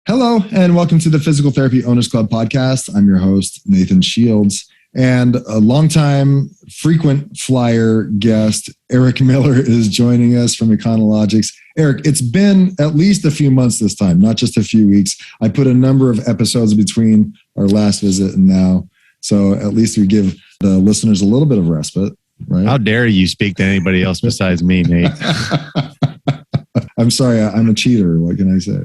Hello, and welcome to the Physical Therapy Owners Club podcast. I'm your host, Nathan Shields, and a longtime frequent flyer guest, Eric Miller, is joining us from Econologics. Eric, it's been at least a few months this time, not just a few weeks. I put a number of episodes between our last visit and now, so at least we give the listeners a little bit of respite, right? How dare you speak to anybody else besides me, Nate? I'm sorry, I'm a cheater. What can I say?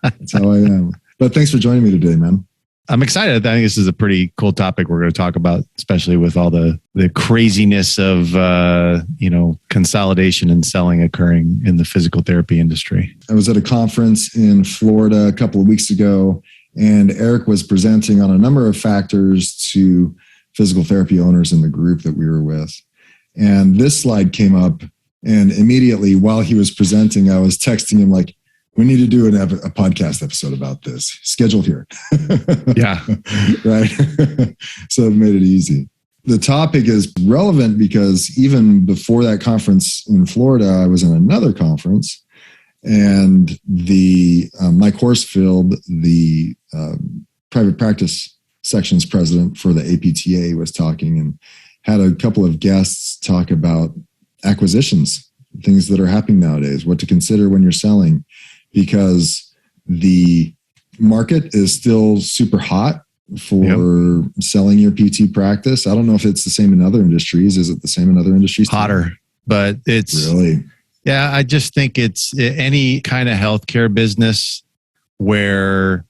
That's how I am. But thanks for joining me today, man. I'm excited. I think this is a pretty cool topic we're going to talk about, especially with all the craziness of, consolidation and selling occurring in the physical therapy industry. I was at a conference in Florida a couple of weeks ago, and Eric was presenting on a number of factors to physical therapy owners in the group that we were with. And this slide came up, and immediately while he was presenting, I was texting him like, we need to do a podcast episode about this. Scheduled here. Yeah. Right. So it made it easy. The topic is relevant because even before that conference in Florida, I was in another conference, and Mike Horsfield, the private practice sections president for the APTA, was talking and had a couple of guests talk about acquisitions, things that are happening nowadays, what to consider when you're selling, because the market is still super hot for selling your PT practice. I don't know if it's the same in other industries. Is it the same in other industries? Hotter, but it's really, yeah, I just think it's any kind of healthcare business where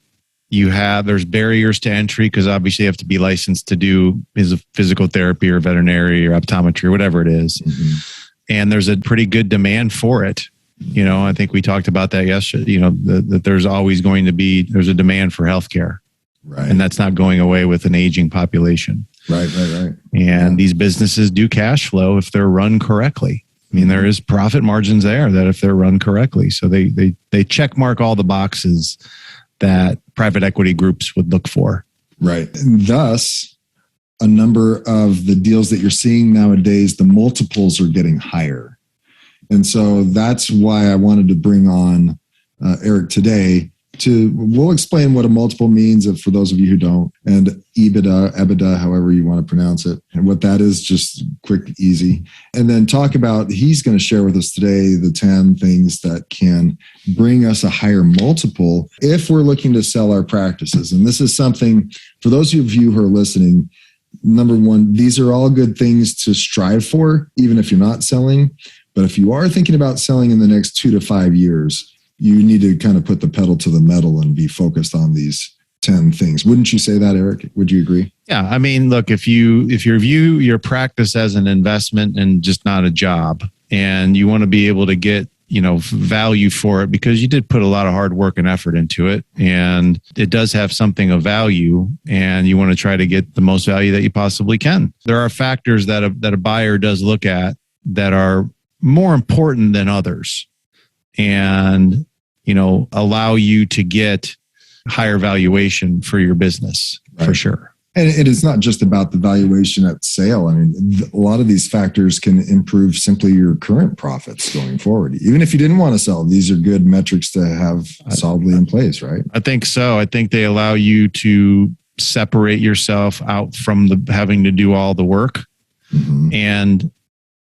there's barriers to entry, because obviously you have to be licensed to do physical therapy or veterinary or optometry or whatever it is. Mm-hmm. And there's a pretty good demand for it. You know, I think we talked about that yesterday, that there's always going to be, there's a demand for healthcare. Right. And that's not going away with an aging population. Right. And these businesses do cash flow if they're run correctly. I mean, there is profit margins there that if they're run correctly. So they check mark all the boxes that private equity groups would look for. Right. And thus, a number of the deals that you're seeing nowadays, the multiples are getting higher. And so that's why I wanted to bring on Eric today. We'll explain what a multiple means for those of you who don't, and EBITDA, however you want to pronounce it, and what that is, just quick, easy. And then talk about, he's going to share with us today the 10 things that can bring us a higher multiple if we're looking to sell our practices. And this is something, for those of you who are listening, number one, these are all good things to strive for, even if you're not selling. But if you are thinking about selling in the next 2 to 5 years, you need to kind of put the pedal to the metal and be focused on these 10 things. Wouldn't you say that, Eric? Would you agree? Yeah. I mean, look, if you view your practice as an investment and just not a job, and you want to be able to get, value for it, because you did put a lot of hard work and effort into it, and it does have something of value, and you want to try to get the most value that you possibly can. There are factors that a buyer does look at that are more important than others, and allow you to get higher valuation for your business. Right. For sure. And it is not just about the valuation at sale. I mean, a lot of these factors can improve simply your current profits going forward. Even if you didn't want to sell, these are good metrics to have solidly in place, right? I think so. I think they allow you to separate yourself out from having to do all the work, mm-hmm. and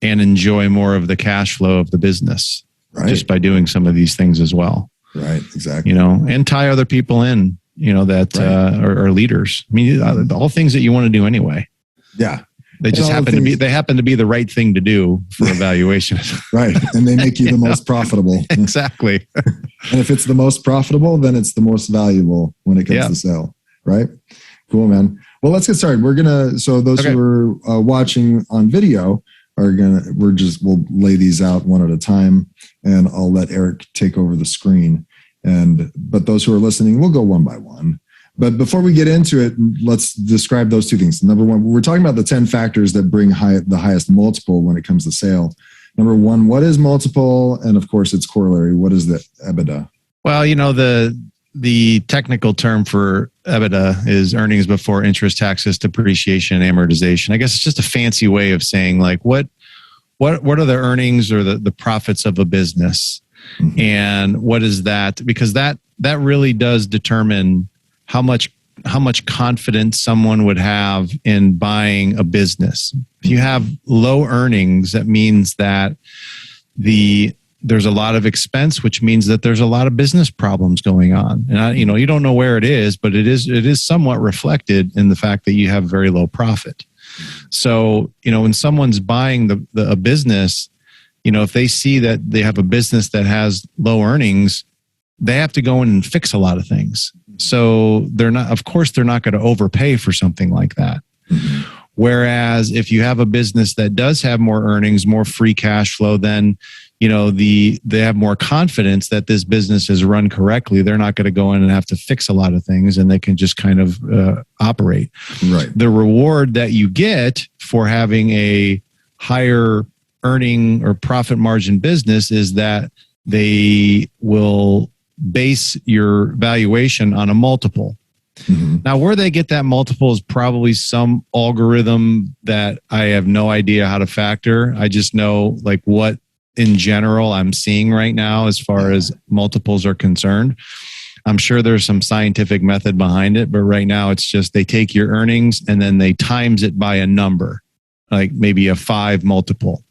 enjoy more of the cash flow of the business, right, just by doing some of these things as well. Right, exactly. And tie other people in, that right. Are leaders. I mean, all things that you want to do anyway. Yeah. They just happen to be the right thing to do for evaluation. Right. And they make you the most profitable. Exactly. And if it's the most profitable, then it's the most valuable when it comes to sale. Right? Cool, man. Well, let's get started. So those who are watching on video we'll lay these out one at a time, and I'll let Eric take over the screen. But those who are listening, we'll go one by one. But before we get into it, let's describe those two things. Number one, we're talking about the 10 factors that bring the highest multiple when it comes to sale. Number one, what is multiple? And of course, its corollary. What is the EBITDA? Well, the technical term for EBITDA is earnings before interest, taxes, depreciation, and amortization. I guess it's just a fancy way of saying like what are the earnings or the profits of a business, mm-hmm. and what is that? Because that that really does determine how much confidence someone would have in buying a business. If you have low earnings, that means that there's a lot of expense, which means that there's a lot of business problems going on. And you don't know where it is, but it is somewhat reflected in the fact that you have very low profit. So, when someone's buying a business, if they see that they have a business that has low earnings, they have to go in and fix a lot of things. So they're not going to overpay for something like that. Mm-hmm. Whereas if you have a business that does have more earnings, more free cash flow, then they have more confidence that this business is run correctly. They're not going to go in and have to fix a lot of things, and they can just kind of operate. Right. The reward that you get for having a higher earning or profit margin business is that they will base your valuation on a multiple. Mm-hmm. Now, where they get that multiple is probably some algorithm that I have no idea how to factor. I just know what in general I'm seeing right now as far as multiples are concerned. I'm sure there's some scientific method behind it, but right now it's just they take your earnings and then they times it by a number, like maybe a 5 multiple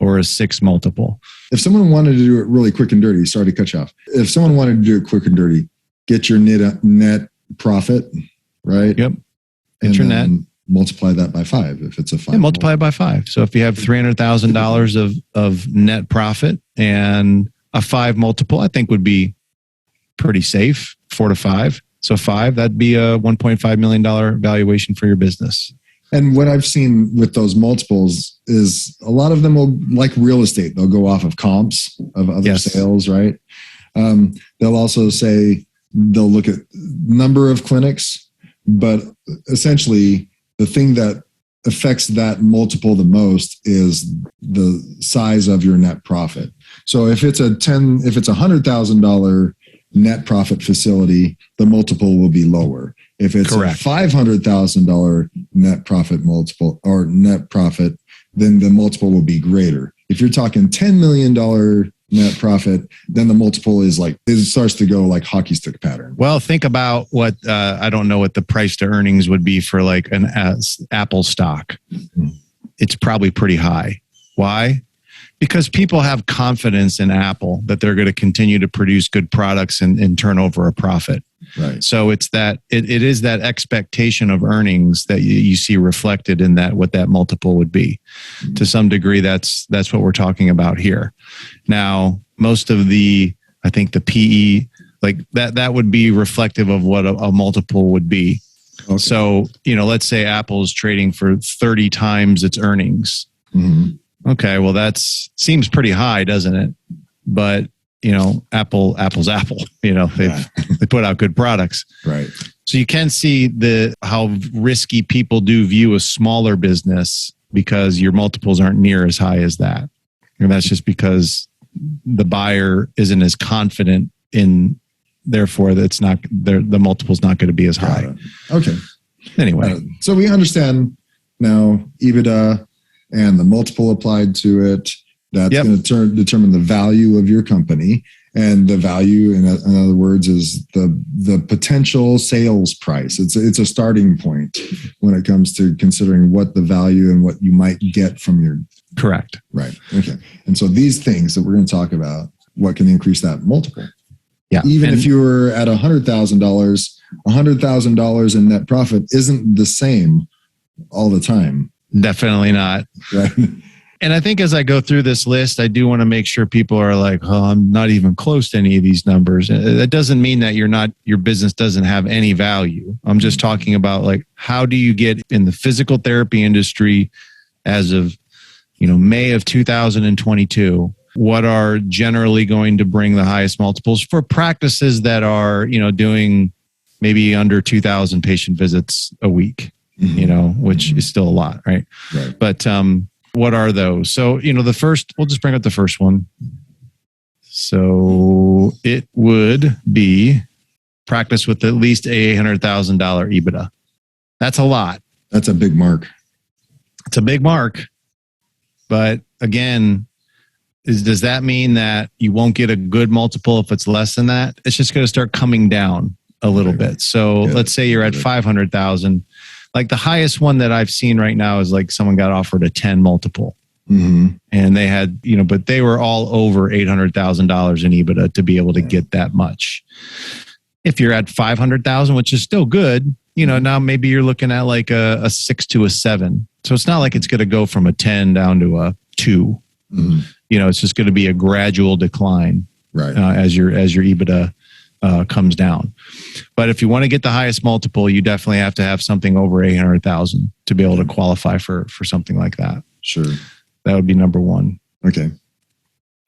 or a 6 multiple. If someone wanted to do it really quick and dirty, sorry to cut you off. If someone wanted to do it quick and dirty, get your net profit, right? Yep. Get your net. Multiply that by 5 if it's a 5. Yeah, multiply it by 5. So if you have $300,000 of net profit and a 5 multiple, I think would be pretty safe, 4 to 5. So 5, that'd be a $1.5 million valuation for your business. And what I've seen with those multiples is a lot of them will, like real estate, they'll go off of comps of other sales, right? They'll also say they'll look at number of clinics, but essentially the thing that affects that multiple the most is the size of your net profit. So if it's $100,000 net profit facility, the multiple will be lower. If it's correct. A $500,000 net profit multiple or net profit, then the multiple will be greater. If you're talking $10 million net profit, then the multiple is it starts to go like hockey stick pattern. Well, think about what, I don't know what the price to earnings would be for an Apple stock. Mm-hmm. It's probably pretty high. Why? Because people have confidence in Apple that they're going to continue to produce good products and turn over a profit. Right. So it is that expectation of earnings that you see reflected in what that multiple would be. Mm-hmm. To some degree, that's what we're talking about here. Now, most of I think the PE, that would be reflective of what a multiple would be. Okay. So, let's say Apple is trading for 30 times its earnings. Mm-hmm. Okay, well, that seems pretty high, doesn't it? But, Apple's Apple. They put out good products. Right. So you can see how risky people do view a smaller business because your multiples aren't near as high as that. And that's just because the buyer isn't as confident in, therefore, the multiple's not going to be as high. Okay. Anyway. So we understand now EBITDA and the multiple applied to it. That's going to determine the value of your company. And the value, in other words, is the potential sales price. It's a starting point when it comes to considering what the value and what you might get from your... Correct. Right. Okay. And so these things that we're going to talk about, what can increase that multiple? Yeah. Even if you were at $100,000 in net profit isn't the same all the time. Definitely not. Right. And I think as I go through this list, I do want to make sure people are like, oh, I'm not even close to any of these numbers. That doesn't mean that your business doesn't have any value. I'm just talking about how do you get in the physical therapy industry as of, May of 2022, what are generally going to bring the highest multiples for practices that are, doing maybe under 2,000 patient visits a week, which is still a lot, right? Right. But, what are those? So, the first, we'll just bring up the first one. So it would be practice with at least $800,000 EBITDA. That's a lot. That's a big mark. It's a big mark. But again, does that mean that you won't get a good multiple if it's less than that? It's just going to start coming down a little bit. So let's say you're at 500,000. Like the highest one that I've seen right now is like someone got offered a 10 multiple. And they had, but they were all over $800,000 in EBITDA to be able to get that much. If you're at 500,000, which is still good, now maybe you're looking at like a 6 to a 7. So it's not like it's going to go from a 10 down to a 2. It's just going to be a gradual decline, right? As your EBITDA comes down. But if you want to get the highest multiple, you definitely have to have something over 800,000 to be able to qualify for something like that. Sure. That would be number one. Okay.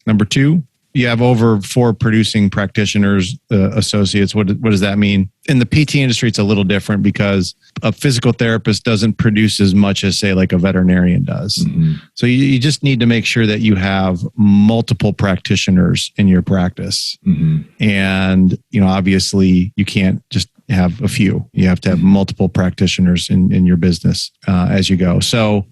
Number two, you have over 4 producing practitioners, associates. What does that mean? In the PT industry, it's a little different because a physical therapist doesn't produce as much as, say, like a veterinarian does. So you just need to make sure that you have multiple practitioners in your practice. And, obviously you can't just have a few. You have to have multiple practitioners in your business as you go. So,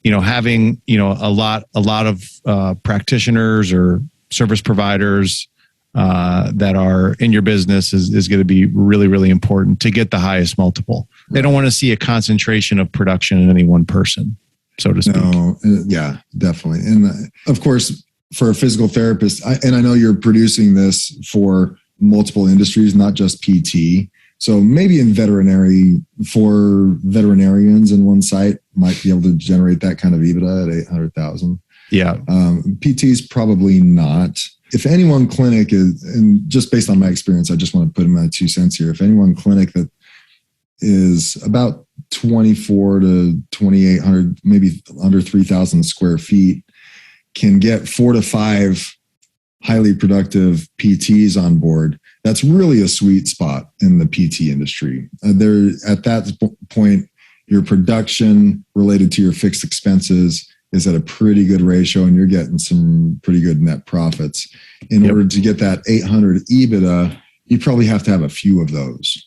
having, a lot of practitioners or service providers that are in your business is going to be really, really important to get the highest multiple. They don't want to see a concentration of production in any one person, so to speak. No, yeah, definitely. And of course, for a physical therapist, and I know you're producing this for multiple industries, not just PT. So maybe in veterinary, for veterinarians in one site might be able to generate that kind of EBITDA at 800,000. Yeah. PTs probably not. If any one clinic is, and just based on my experience, I just want to put in my 2 cents here. If any one clinic that is about 24 to 2,800, maybe under 3,000 square feet, can get 4 to 5 highly productive PTs on board, that's really a sweet spot in the PT industry. There, at that point, your production related to your fixed expenses is at a pretty good ratio, and you're getting some pretty good net profits. In order to get that 800 EBITDA, you probably have to have a few of those.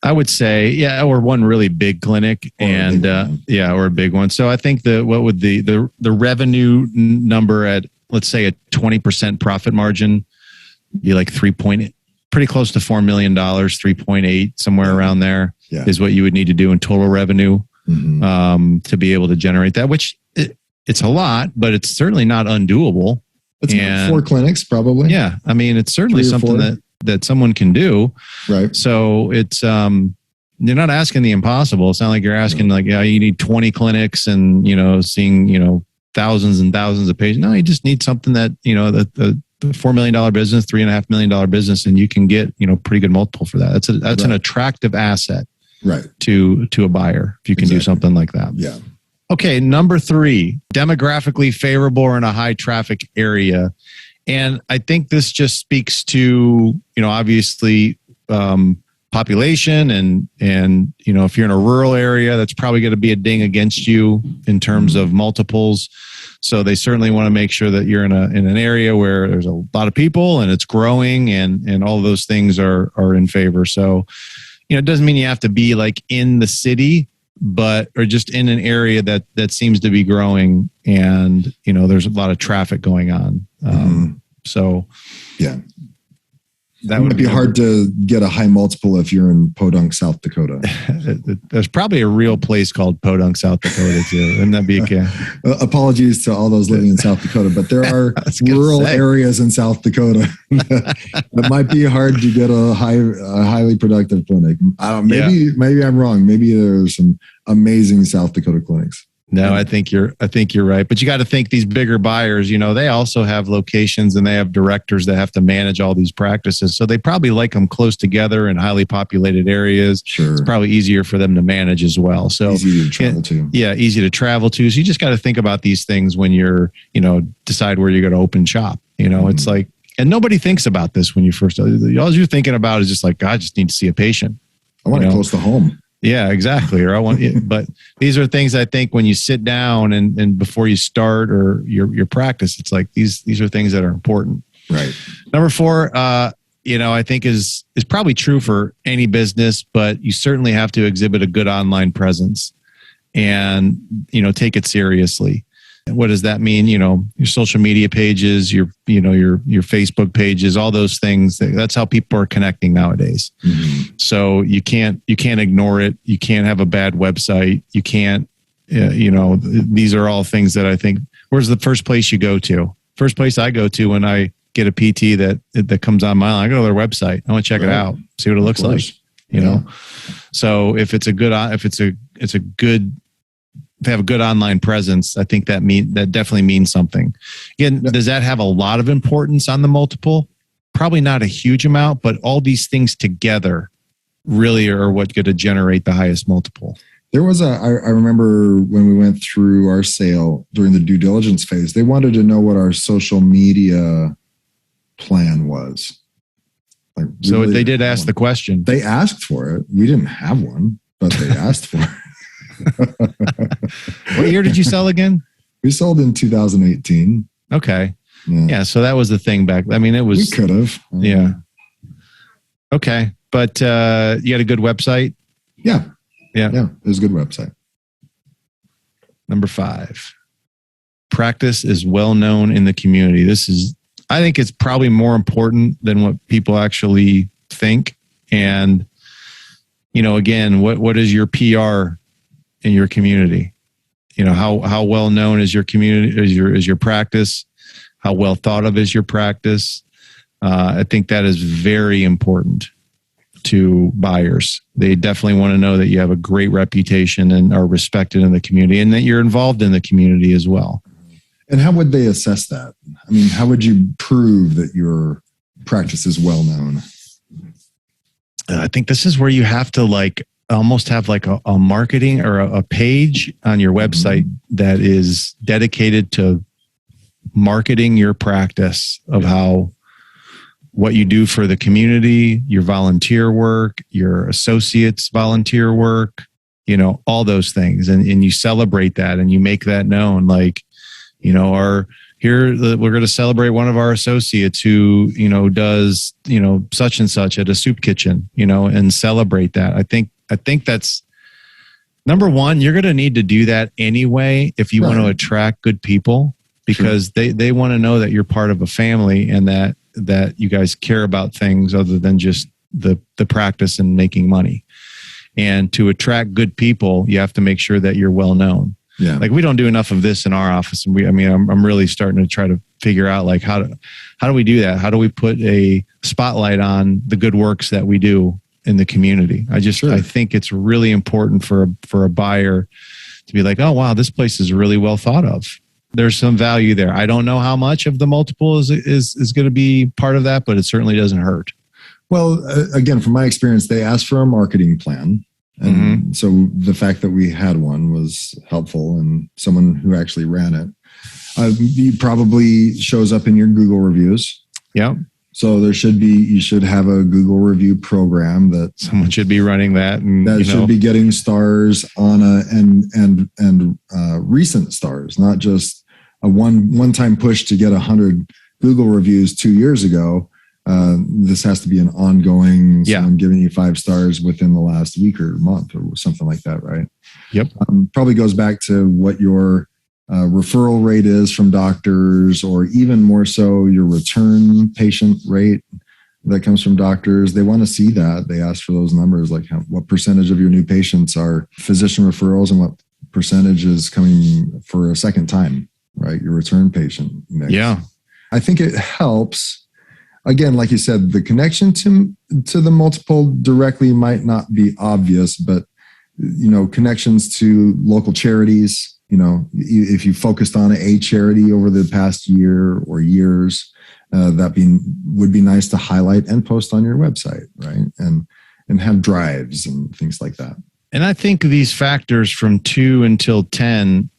I would say, or one really big clinic, or a big one. So I think what would the revenue number at, let's say, a 20% profit margin be like pretty close to $4 million, 3.8, somewhere around there is what you would need to do in total revenue to be able to generate that, which it's a lot, but it's certainly not undoable. It's about 4 clinics, probably. Yeah. I mean, it's certainly something that someone can do. Right. So it's, you're not asking the impossible. It's not like you're asking you need 20 clinics and, seeing, thousands and thousands of patients. No, you just need something that, the $4 million business, $3.5 million business, and you can get, pretty good multiple for that. That's an attractive asset to a buyer if you can do something like that. Yeah. Okay, number 3, demographically favorable or in a high traffic area. And I think this just speaks to, obviously population and, if you're in a rural area, that's probably going to be a ding against you in terms of multiples. So they certainly want to make sure that you're in an area where there's a lot of people and it's growing and all of those things are in favor. So, it doesn't mean you have to be like in the city, or just in an area that seems to be growing and, there's a lot of traffic going on. So yeah, that would be hard to get a high multiple if you're in Podunk, South Dakota. There's probably a real place called Podunk, South Dakota too. Wouldn't that be okay? Apologies to all those living in South Dakota, but there are rural areas in South Dakota that might be hard to get a highly productive clinic. I don't. Maybe I'm wrong. Maybe there's some amazing South Dakota clinics. No, I think you're right. But you got to think these bigger buyers, they also have locations and they have directors that have to manage all these practices. So they probably like them close together in highly populated areas. Sure. It's probably easier for them to manage as well. So easy to travel to. Yeah, easy to travel to. So you just got to think about these things when you're, decide where you're going to open shop. It's like, and nobody thinks about this when you first, all you're thinking about is just like, God, I just need to see a patient. I want it close to home. Yeah, exactly. Or but these are things I think when you sit down and before you start or your practice, it's like these are things that are important. Right. Number 4, I think is probably true for any business, but you certainly have to exhibit a good online presence and, take it seriously. What does that mean? Your social media pages, your Facebook pages, all those things. That's how people are connecting nowadays. Mm-hmm. So you can't ignore it. You can't have a bad website. You can't, these are all things that I think, where's the first place you go to? First place I go to when I get a PT that comes on my line, I go to their website. I want to check it out, see what it looks like, you know? So if it's a good, if they have a good online presence, I think that definitely means something. Again, does that have a lot of importance on the multiple? Probably not a huge amount, but all these things together really are what's going to generate the highest multiple. There was I remember when we went through our sale during the due diligence phase, they wanted to know what our social media plan was. So they did ask the question. They asked for it. We didn't have one, but they asked for it. What year did you sell again? We sold in 2018. Okay. Yeah. So that was the thing back. I mean, it was. We could have. Yeah. Okay. But you had a good website? Yeah. Yeah. Yeah. It was a good website. Number 5. Practice is well known in the community. I think it's probably more important than what people actually think. And, again, what is your PR in your community? How well known is your community, is your practice? How well thought of is your practice? I think that is very important to buyers. They definitely want to know that you have a great reputation and are respected in the community, and that you're involved in the community as well. And how would they assess that? I mean, how would you prove that your practice is well known? I think this is where you have to almost have a marketing or a page on your website that is dedicated to marketing your practice of what you do for the community, your volunteer work, your associates volunteer work, all those things. And you celebrate that and you make that known. We're going to celebrate one of our associates who, does, such and such at a soup kitchen, and celebrate that. I think that's number one. You're going to need to do that anyway if you want to attract good people, because they want to know that you're part of a family and that you guys care about things other than just the practice and making money. And to attract good people, you have to make sure that you're well known. Yeah. We don't do enough of this in our office. And I'm really starting to try to figure out how do we do that? How do we put a spotlight on the good works that we do in the community? I think it's really important for a buyer to be like, oh, wow, this place is really well thought of. There's some value there. I don't know how much of the multiple is going to be part of that, but it certainly doesn't hurt. Well, again, from my experience, they asked for a marketing plan. And so the fact that we had one was helpful, and someone who actually ran it. It probably shows up in your Google reviews. Yeah. So you should have a Google review program that someone should be running that, and should be getting stars on and recent stars, not just a one-time push to get 100 Google reviews 2 years ago. This has to be an ongoing, someone giving you 5 stars within the last week or month or something like that, right? Yep. Probably goes back to what your referral rate is from doctors, or even more so your return patient rate that comes from doctors. They want to see that. They ask for those numbers, like what percentage of your new patients are physician referrals and what percentage is coming for a second time, right? Your return patient mix. Yeah. I think it helps. Again, like you said, the connection to the multiple directly might not be obvious, but connections to local charities. If you focused on a charity over the past year or years, would be nice to highlight and post on your website, right? And have drives and things like that. And I think these factors from 2 until 10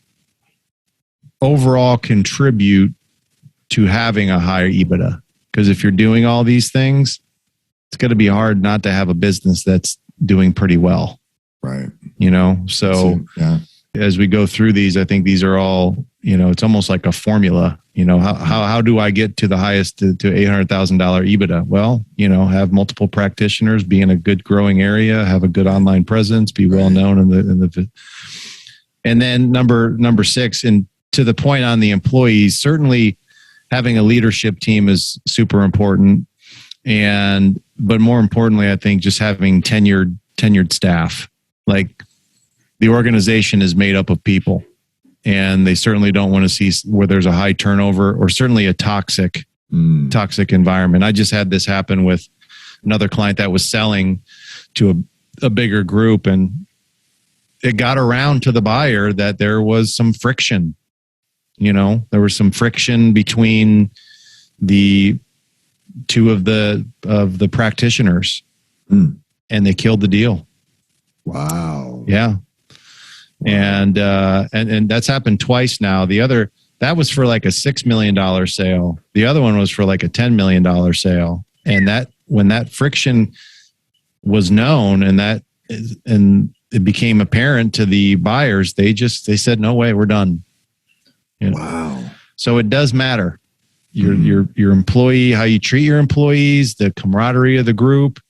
overall contribute to having a higher EBITDA. Because if you're doing all these things, it's going to be hard not to have a business that's doing pretty well. Right. So as we go through these, I think these are all, it's almost like a formula. How do I get to the highest to $800,000 EBITDA? Well, have multiple practitioners, be in a good growing area, have a good online presence, be well known and then number 6, in to the point on the employees, certainly having a leadership team is super important. But more importantly, I think just having tenured staff. Like, the organization is made up of people, and they certainly don't want to see where there's a high turnover or certainly a toxic environment. I just had this happen with another client that was selling to a bigger group, and it got around to the buyer that there was some friction. There was some friction between the two of the practitioners, and they killed the deal. Wow. Yeah. And that's happened twice now. That was for like a $6 million sale. The other one was for like a $10 million sale. And when that friction was known and it became apparent to the buyers, they said, no way, we're done. Wow. So it does matter. Your employee, how you treat your employees, the camaraderie of the group,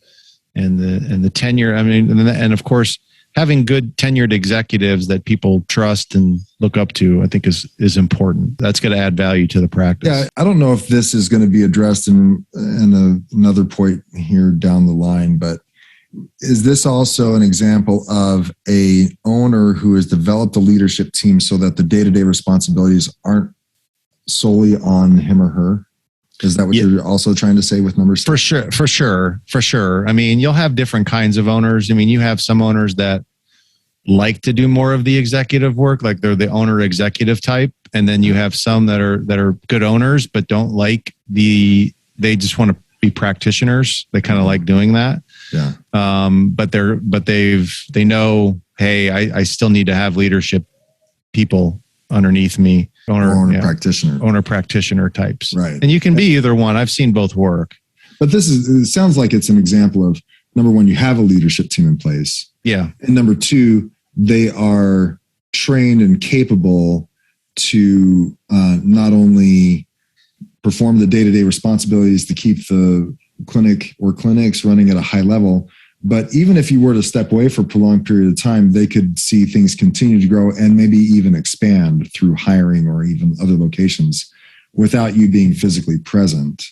and the tenure. I mean, and of course, having good tenured executives that people trust and look up to, I think is important. That's going to add value to the practice. Yeah, I don't know if this is going to be addressed in another point here down the line, but is this also an example of a owner who has developed a leadership team so that the day-to-day responsibilities aren't solely on him or her? Is that what you're also trying to say with number 6? For sure. I mean, you'll have different kinds of owners. I mean, you have some owners that like to do more of the executive work, like they're the owner executive type. And then you have some that are good owners, but don't like they just want to be practitioners. They kind of like doing that. Yeah. But they know, hey, I still need to have leadership people underneath me. Owner practitioner types. Right. And you can be either one. I've seen both work. But it sounds like it's an example of, number one, you have a leadership team in place. Yeah. And number two, they are trained and capable to not only perform the day-to-day responsibilities to keep the clinic or clinics running at a high level, but even if you were to step away for a prolonged period of time, they could see things continue to grow and maybe even expand through hiring or even other locations without you being physically present.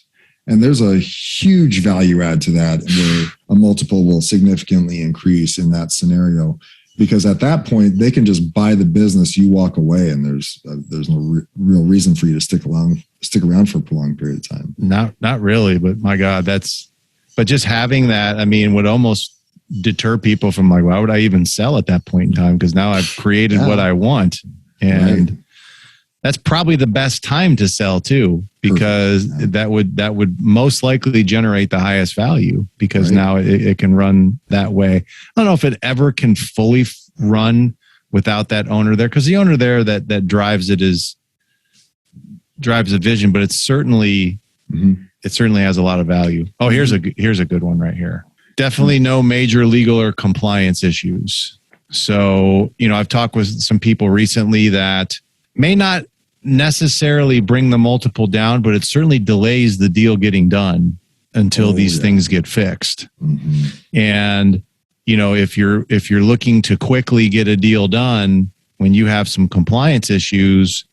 And there's a huge value add to that, where a multiple will significantly increase in that scenario, because at that point they can just buy the business, you walk away, and there's no real reason for you to stick around for a prolonged period of time. Not really, but my God, but just having that, I mean, would almost deter people from like, why would I even sell at that point in time? Because now I've created what I want. And that's probably the best time to sell too, because that would most likely generate the highest value, because now it can run that way. I don't know if it ever can fully run without that owner there, because the owner there that drives the vision, but it's certainly, it certainly has a lot of value. Oh, here's a good one right here. Definitely no major legal or compliance issues. So, I've talked with some people recently that may not necessarily bring the multiple down, but it certainly delays the deal getting done until these things get fixed. Mm-hmm. And, if you're looking to quickly get a deal done when you have some compliance issues,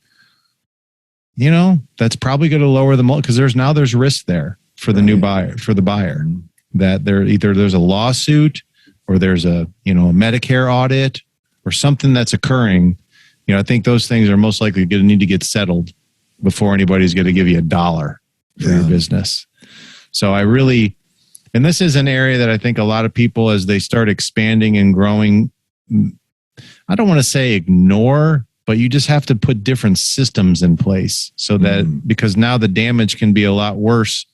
that's probably going to lower the multiple, because there's risk there for the new buyer, for the buyer, that there's a lawsuit or there's a Medicare audit or something that's occurring. I think those things are most likely going to need to get settled before anybody's going to give you $1 for your business. So and this is an area that I think a lot of people, as they start expanding and growing, I don't want to say ignore, but you just have to put different systems in place so that, because now the damage can be a lot worse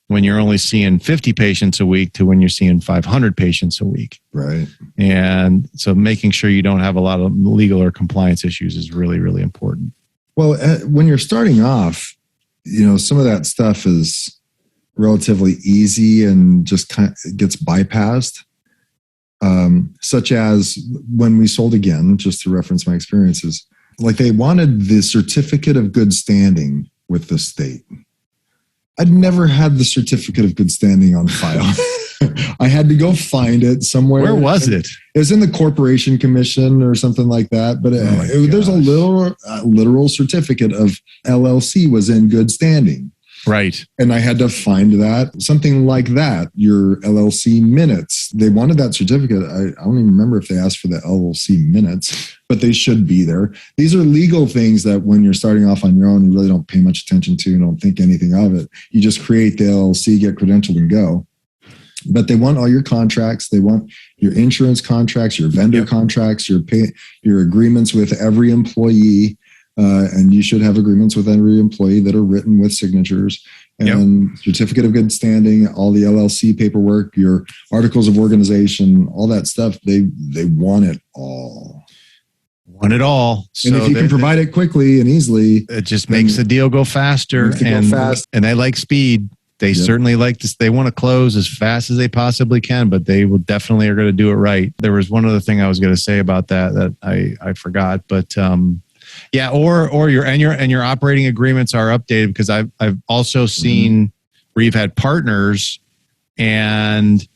when you're only seeing 50 patients a week to when you're seeing 500 patients a week. Right. And so making sure you don't have a lot of legal or compliance issues is really, really important. Well, when you're starting off, some of that stuff is relatively easy and just kind of gets bypassed. Such as when we sold again, just to reference my experiences, like they wanted the certificate of good standing with the state. I'd never had the certificate of good standing on file. I had to go find it somewhere. Where was it? It was in the Corporation Commission or something like that. But there's a literal certificate of LLC was in good standing. Right. And I had to find that, something like that, your LLC minutes. They wanted that certificate. I don't even remember if they asked for the LLC minutes, but they should be there. These are legal things that when you're starting off on your own, you really don't pay much attention to, don't think anything of it. You just create the LLC, get credentialed and go. But they want all your contracts. They want your insurance contracts, your vendor contracts, your agreements with every employee. And you should have agreements with every employee that are written with signatures and certificate of good standing, all the LLC paperwork, your articles of organization, all that stuff. They want it all. Want it all. So and if you can provide it quickly and easily, it just makes the deal go faster. And they like speed. They certainly like this. They want to close as fast as they possibly can, but they will definitely are going to do it right. There was one other thing I was going to say about that I forgot, but yeah, or your operating agreements are updated, because I've also seen where you've had partners and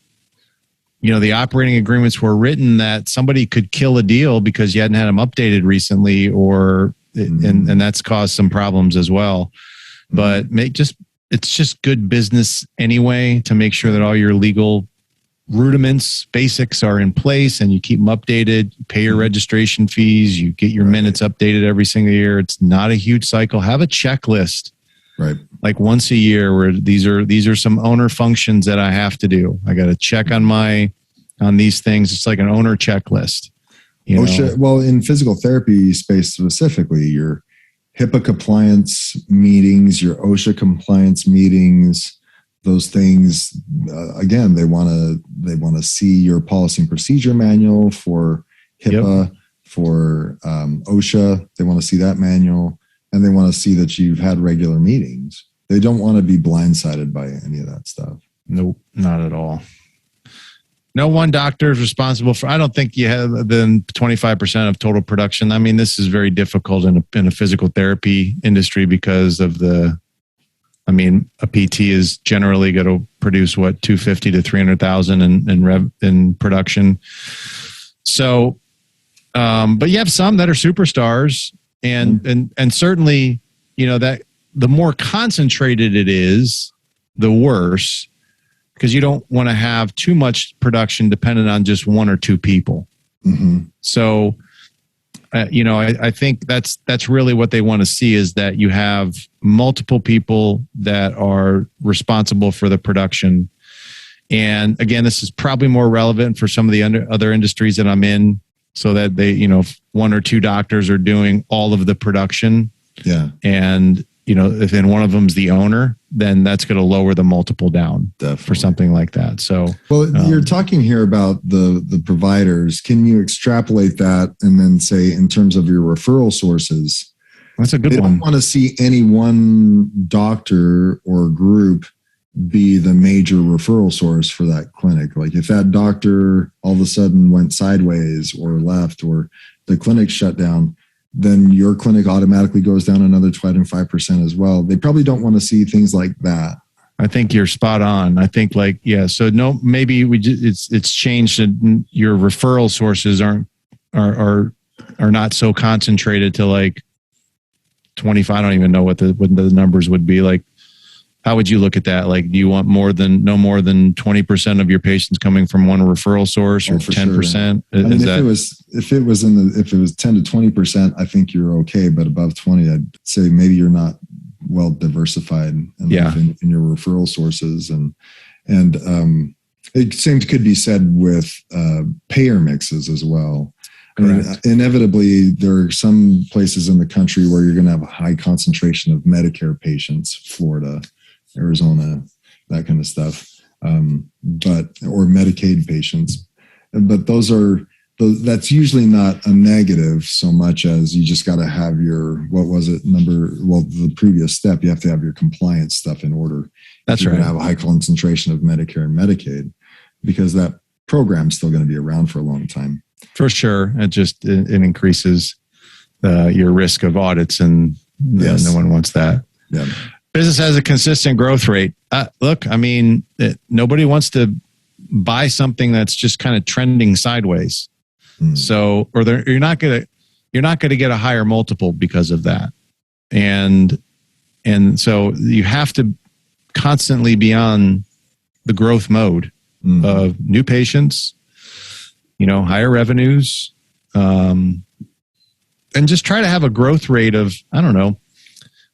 the operating agreements were written that somebody could kill a deal because you hadn't had them updated recently, and that's caused some problems as well. But it's just good business anyway to make sure that all your legal rudiments, basics are in place and you keep them updated, you pay your registration fees, you get your minutes updated every single year. It's not a huge cycle. Have a checklist, right? Like once a year where these are some owner functions that I have to do. I got to check on these things. It's like an owner checklist. OSHA, well, in physical therapy space specifically, your HIPAA compliance meetings, your OSHA compliance meetings, those things, again, they want to see your policy and procedure manual for HIPAA, for OSHA. They want to see that manual, and they want to see that you've had regular meetings. They don't want to be blindsided by any of that stuff. Nope, not at all. No one doctor is responsible for, I don't think you have than 25% of total production. I mean, this is very difficult in a physical therapy industry because of a PT is generally going to produce what, 250 to 300,000 in production. So, but you have some that are superstars, and certainly, that the more concentrated it is, the worse, because you don't want to have too much production dependent on just one or two people. Mm-hmm. So, I think that's really what they want to see, is that you have multiple people that are responsible for the production. And again, this is probably more relevant for some of the other industries that I'm in, so that they, if one or two doctors are doing all of the production. Yeah. And, if then one of them's the owner, then that's going to lower the multiple down. Definitely. For something like that. So, well, you're talking here about the providers. Can you extrapolate that and then say, in terms of your referral sources? That's a good one. They don't want to see any one doctor or group be the major referral source for that clinic. Like if that doctor all of a sudden went sideways or left, or the clinic shut down, then your clinic automatically goes down another 25% as well. They probably don't want to see things like that. I think you're spot on. I think so no, maybe it's changed. Your referral sources are not so concentrated to like 25. I don't even know what the numbers would be. Like, how would you look at that? Like, do you want no more than 20% of your patients coming from one referral source, or 10%? Sure. If it was 10 to 20%, I think you're okay. But above 20, I'd say maybe you're not well diversified in your referral sources. And it could be said with payer mixes as well. I mean, inevitably, there are some places in the country where you're going to have a high concentration of Medicare patients, Florida, Arizona, that kind of stuff, or Medicaid patients. But that's usually not a negative so much as you just got to have the previous step, you have to have your compliance stuff in order. That's right. You're going to have a high concentration of Medicare and Medicaid, because that program's still going to be around for a long time. For sure. It increases your risk of audits, and no one wants that. Yeah. Business has a consistent growth rate. Look, I mean, nobody wants to buy something that's just kind of trending sideways. So, or you're not going to get a higher multiple because of that. And so you have to constantly be on the growth mode of new patients, higher revenues, and just try to have a growth rate of, I don't know.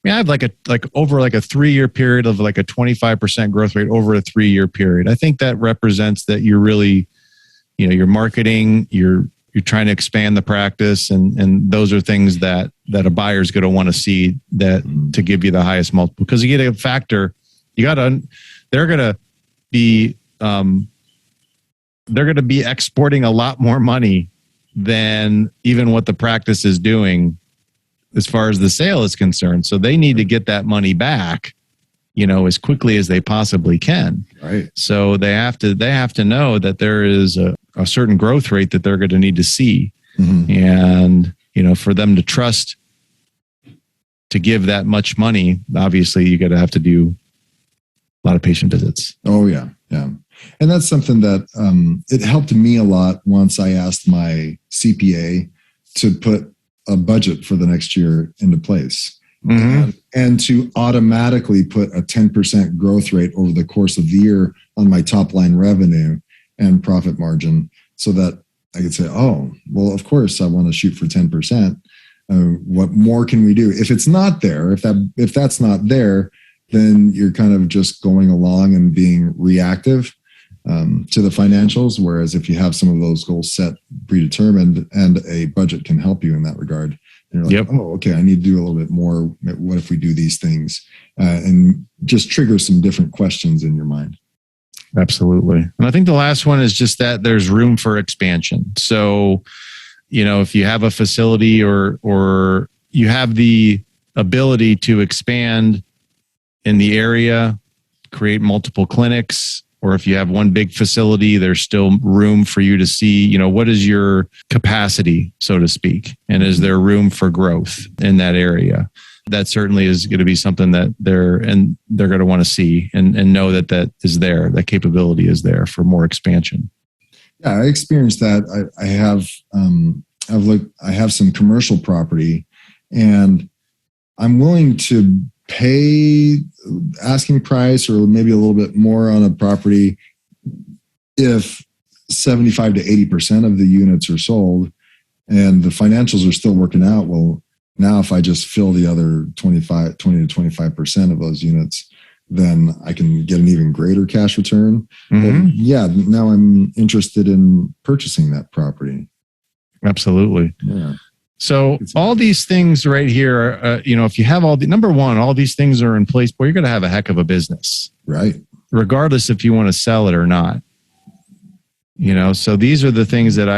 I have over a 3-year period of like a 25% growth rate over a 3-year period. I think that represents that you're really, you're marketing, you're trying to expand the practice, and those are things that a buyer's going to want to see to give you the highest multiple, because you get a factor. They're going to be exporting a lot more money than even what the practice is doing as far as the sale is concerned. So they need to get that money back, as quickly as they possibly can. Right. So they have to know that there is a certain growth rate that they're going to need to see. And, for them to trust to give that much money, obviously you got to have to do a lot of patient visits. Oh yeah. Yeah. And that's something that, it helped me a lot once I asked my CPA to put a budget for the next year into place, and to automatically put a 10% growth rate over the course of the year on my top line revenue and profit margin, so that I could say, oh, well, of course I want to shoot for 10%. What more can we do? If it's not there, if that's not there, then you're kind of just going along and being reactive to the financials. Whereas if you have some of those goals set predetermined, and a budget can help you in that regard, and you're like, oh, okay, I need to do a little bit more. What if we do these things? And just trigger some different questions in your mind. Absolutely. And I think the last one is just that there's room for expansion. So, if you have a facility or you have the ability to expand in the area, create multiple clinics, or if you have one big facility, there's still room for you to see, what is your capacity, so to speak, and is there room for growth in that area? That certainly is going to be something that they're going to want to see and know that is there, that capability is there for more expansion. Yeah, I experienced that. I have some commercial property, and I'm willing to pay asking price or maybe a little bit more on a property if 75 to 80% of the units are sold and the financials are still working out. Well, now if I just fill the other 20 to 25% of those units, then I can get an even greater cash return. But yeah, now I'm interested in purchasing that property. Absolutely. Yeah. So all these things right here, if you have all these things are in place, boy, you're going to have a heck of a business, right? Regardless if you want to sell it or not. So these are the things that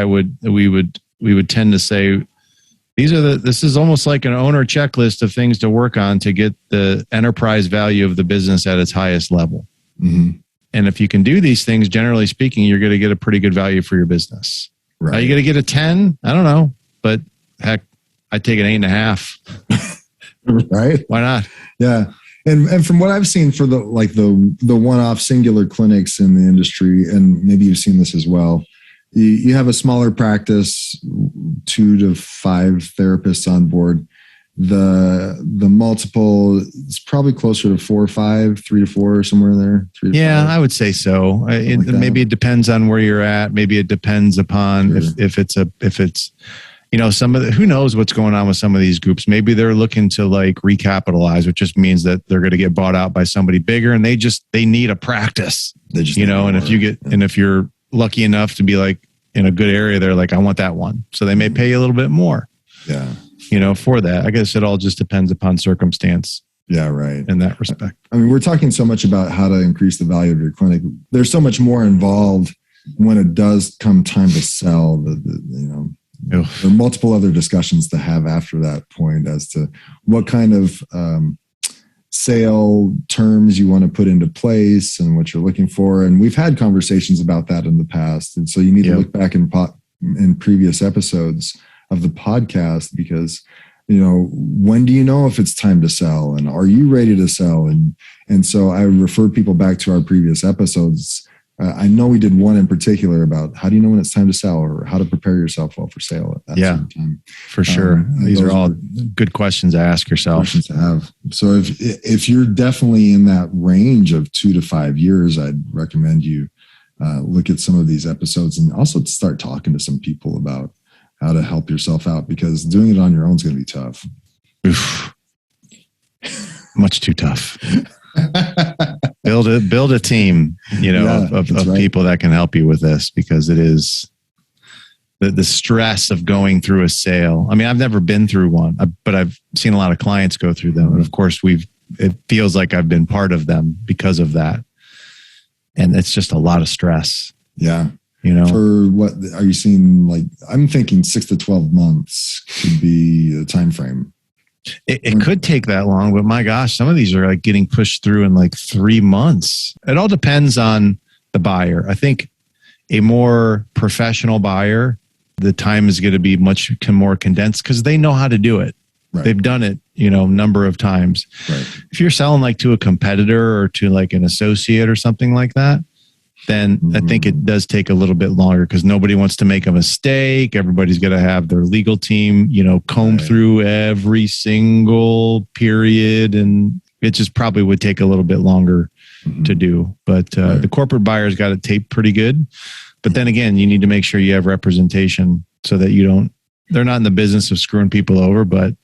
we would tend to say. This is almost like an owner checklist of things to work on to get the enterprise value of the business at its highest level. And if you can do these things, generally speaking, you're going to get a pretty good value for your business. Right. Are you going to get a 10? I don't know, but heck, I'd take an 8.5. Right? Why not? Yeah. And from what I've seen for the one-off singular clinics in the industry, and maybe you've seen this as well, you have a smaller practice, 2 to 5 therapists on board. The multiple is probably closer to 4 or 5, 3 to 4, somewhere in there. 3 to 5. I would say so. Maybe it depends on where you're at. Maybe it depends upon if it's who knows what's going on with some of these groups. Maybe they're looking to recapitalize, which just means that they're going to get bought out by somebody bigger, and they need a practice. They just if you're lucky enough to be in a good area, they're like, I want that one. So they may pay you a little bit more. Yeah. For that. I guess it all just depends upon circumstance. Yeah, right. In that respect. I mean, we're talking so much about how to increase the value of your clinic. There's so much more involved when it does come time to sell. There are multiple other discussions to have after that point as to what kind of sale terms you want to put into place and what you're looking for. And we've had conversations about that in the past. And so you need to look back in previous episodes of the podcast, because, when do you know if it's time to sell, and are you ready to sell? And so I would refer people back to our previous episodes I know we did one in particular about how do you know when it's time to sell or how to prepare yourself well for sale at that certain time. For sure. These are all good questions to ask yourself. Questions to have. So if you're definitely in that range of 2 to 5 years, I'd recommend you look at some of these episodes and also start talking to some people about how to help yourself out, because doing it on your own is going to be tough. Oof. Much too tough. Build a team, of right. people that can help you with this, because it is the stress of going through a sale. I mean, I've never been through one, but I've seen a lot of clients go through them. And of course it feels like I've been part of them because of that. And it's just a lot of stress. Yeah. For what are you seeing? Like, I'm thinking 6 to 12 months could be a time frame. It could take that long, but my gosh, some of these are like getting pushed through in like 3 months. It all depends on the buyer. I think a more professional buyer, the time is going to be much more condensed because they know how to do it. Right. They've done it, number of times. Right. If you're selling like to a competitor or to like an associate or something like that, then I think it does take a little bit longer because nobody wants to make a mistake. Everybody's got to have their legal team, comb through every single period. And it just probably would take a little bit longer to do. But the corporate buyer's got it taped pretty good. But then again, you need to make sure you have representation so that they're not in the business of screwing people over, but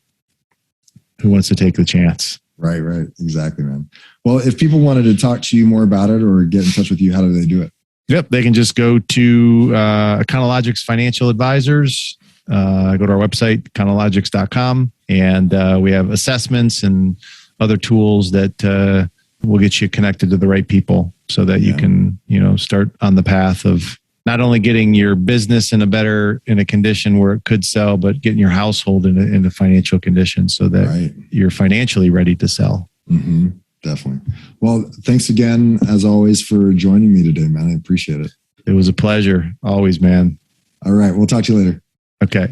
who wants to take the chance? Right. Exactly, man. Well, if people wanted to talk to you more about it or get in touch with you, how do they do it? Yep. They can just go to Econologics Financial Advisors, go to our website, econologics.com, and we have assessments and other tools that will get you connected to the right people so that you can, start on the path of not only getting your business in a condition where it could sell, but getting your household in a financial condition so that you're financially ready to sell. Mm-hmm. Definitely. Well, thanks again, as always, for joining me today, man. I appreciate it. It was a pleasure. Always, man. All right. We'll talk to you later. Okay.